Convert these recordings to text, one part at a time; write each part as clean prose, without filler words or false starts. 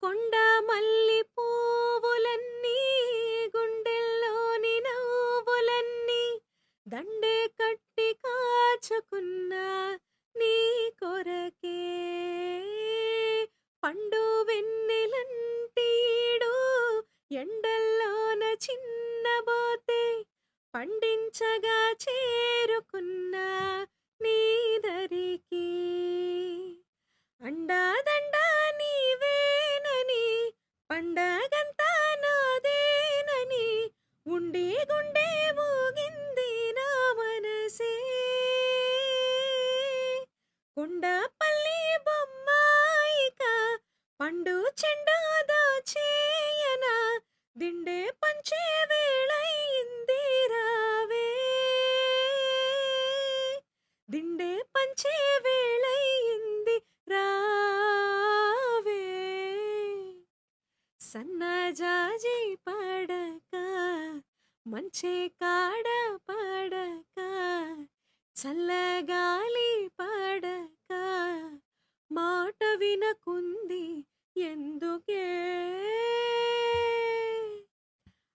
కొండ మల్లి పువ్వులన్నీ గుండెల్లోని నవ్వులన్నీ దండే కట్టి కాచుకున్నా నీ కొరకే పండు వెన్నెలంటి ఈడు ఎండల్లోన చిన్నబోతే పండించగా చేరుకున్నా నీ దరికి అండాదండా నీవేనని పండగంతా నాదేనని ఉండి గుండె ఊగింది నా మనసే కొండపల్లి బొమ్మాయిక పండు చెండు దోచేయనా దిండే పంచే వేళయింది రావే దిండే పంచే వేళయింది రావే సన్నజాజి పడక మంచే కాడ పడక చల్లగాలి పడక మాట వినకుంది ఎందుకే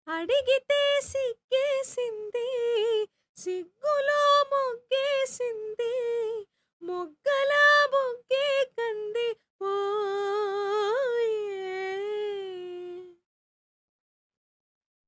అడిగితే సిగ్గేసింది సిగ్గులో మొగ్గేసింది